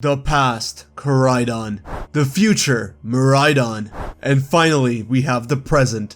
The past, Koraidon. The future, Miraidon. And finally, we have the present,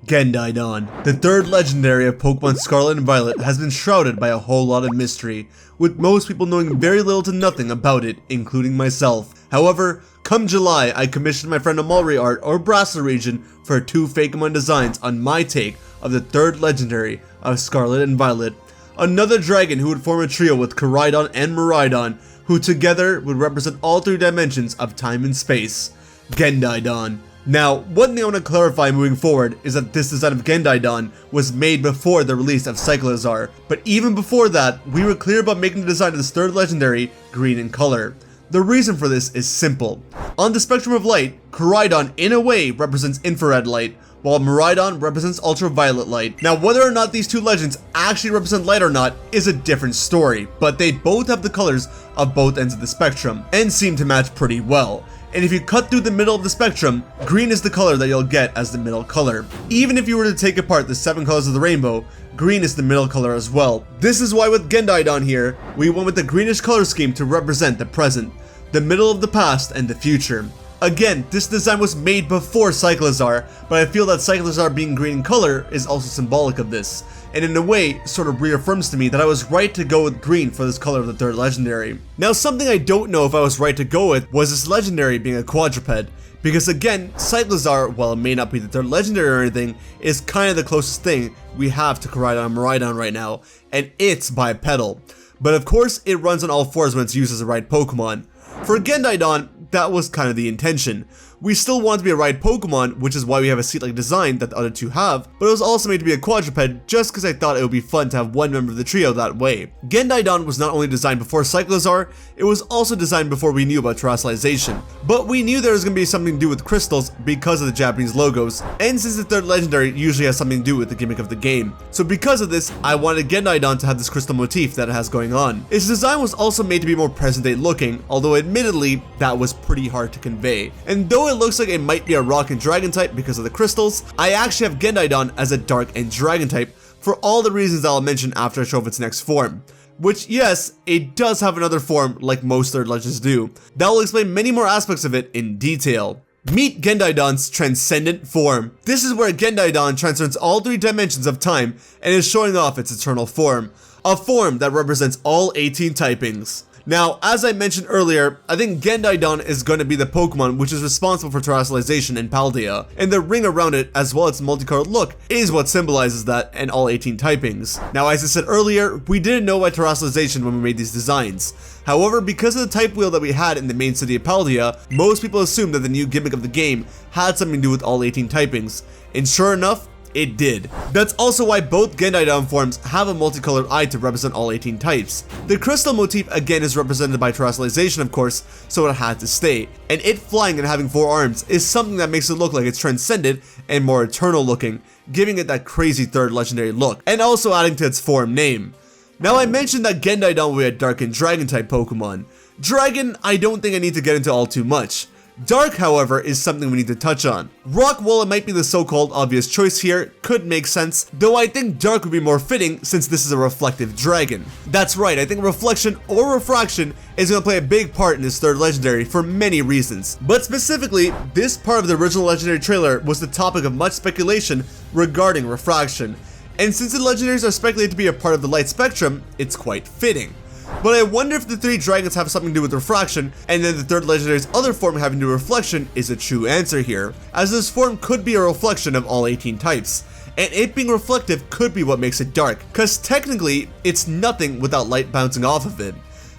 Gendaidon. The third legendary of Pokemon Scarlet and Violet has been shrouded by a whole lot of mystery, with most people knowing very little to nothing about it, including myself. However, come July, I commissioned my friend Amalri Art or Brassel region for 2 Fakemon designs on my take of the third legendary of Scarlet and Violet. Another dragon who would form a trio with Koraidon and Miraidon, who together would represent all 3 dimensions of time and space, Gendaidon. Now, one thing I want to clarify moving forward is that this design of Gendaidon was made before the release of Cyclizar, but even before that, we were clear about making the design of this third legendary green in color. The reason for this is simple. On the spectrum of light, Koraidon in a way represents infrared light, while Miraidon represents ultraviolet light. Now, whether or not these 2 legends actually represent light or not is a different story, but they both have the colors of both ends of the spectrum, and seem to match pretty well. And if you cut through the middle of the spectrum, green is the color that you'll get as the middle color. Even if you were to take apart the 7 colors of the rainbow, green is the middle color as well. This is why with Gendaidon here, we went with the greenish color scheme to represent the present, the middle of the past, and the future. Again, this design was made before Cyclizar, but I feel that Cyclizar being green in color is also symbolic of this, and in a way, sort of reaffirms to me that I was right to go with green for this color of the third legendary. Now, something I don't know if I was right to go with was this legendary being a quadruped, because again, Cyclizar, while it may not be the third legendary or anything, is kind of the closest thing we have to Koraidon and Miraidon right now, and it's bipedal. But of course, it runs on all 4s when it's used as a ride Pokemon. For Gendaidon, that was kind of the intention. We still want to be a ride Pokemon, which is why we have a seat-like design that the other 2 have, but it was also made to be a quadruped just because I thought it would be fun to have one member of the trio that way. Gendaidon was not only designed before Cyclizar, it was also designed before we knew about terrestrialization. But we knew there was going to be something to do with crystals because of the Japanese logos, and since the third legendary usually has something to do with the gimmick of the game. So because of this, I wanted Gendaidon to have this crystal motif that it has going on. Its design was also made to be more present-day looking, although admittedly, that was pretty hard to convey. And though it looks like it might be a rock and dragon type because of the crystals, I actually have Gendaidon as a dark and dragon type for all the reasons I'll mention after I show off its next form. Which, yes, it does have another form like most third legends do. That will explain many more aspects of it in detail. Meet Gendaidon's transcendent form. This is where Gendaidon transcends all 3 dimensions of time and is showing off its eternal form. A form that represents all 18 typings. Now, as I mentioned earlier, I think Gendaidon is going to be the Pokemon which is responsible for terrestrialization in Paldea, and the ring around it, as well as its multicolored look, is what symbolizes that and all 18 typings. Now, as I said earlier, we didn't know about terrestrialization when we made these designs. However, because of the type wheel that we had in the main city of Paldea, most people assumed that the new gimmick of the game had something to do with all 18 typings, and sure enough, it did. That's also why both Gendaidon forms have a multicolored eye to represent all 18 types. The crystal motif again is represented by terrestrialization, of course, so it had to stay. And it flying and having 4 arms is something that makes it look like it's transcended and more eternal looking, giving it that crazy third legendary look, and also adding to its form name. Now, I mentioned that Gendaidon will be a dark and dragon type Pokemon. Dragon, I don't think I need to get into all too much. Dark, however, is something we need to touch on. Rock, while it might be the so-called obvious choice here, could make sense, though I think Dark would be more fitting since this is a reflective dragon. That's right, I think reflection or refraction is going to play a big part in this third legendary for many reasons. But specifically, this part of the original legendary trailer was the topic of much speculation regarding refraction. And since the legendaries are speculated to be a part of the light spectrum, it's quite fitting. But I wonder if the 3 dragons have something to do with refraction, and then the third legendary's other form having to do with reflection is a true answer here, as this form could be a reflection of all 18 types, and it being reflective could be what makes it dark, cause technically, it's nothing without light bouncing off of it.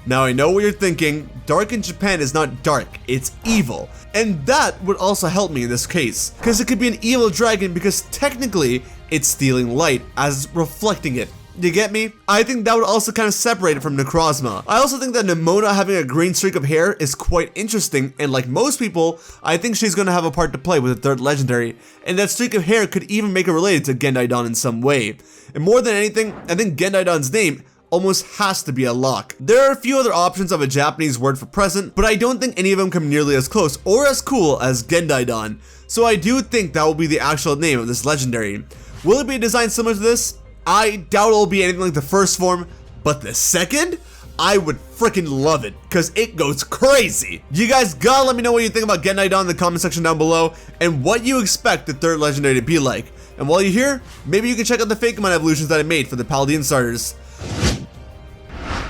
Now I know what you're thinking, dark in Japan is not dark, it's evil, and that would also help me in this case, cause it could be an evil dragon because technically, it's stealing light as reflecting it. You get me? I think that would also kind of separate it from Necrozma. I also think that Nemona having a green streak of hair is quite interesting, and like most people, I think she's going to have a part to play with the third legendary, and that streak of hair could even make it related to Gendaidon in some way. And more than anything, I think Gendaidon's name almost has to be a lock. There are a few other options of a Japanese word for present, but I don't think any of them come nearly as close or as cool as Gendaidon, so I do think that will be the actual name of this legendary. Will it be a design similar to this? I doubt it'll be anything like the first form, but the second? I would freaking love it, because it goes crazy. You guys gotta let me know what you think about Gendaidon in the comment section down below, and what you expect the third legendary to be like. And while you're here, maybe you can check out the Fakemon evolutions that I made for the Paladin starters.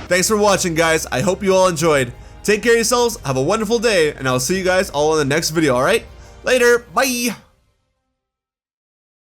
Thanks for watching, guys. I hope you all enjoyed. Take care of yourselves, have a wonderful day, and I'll see you guys all in the next video, alright? Later, bye!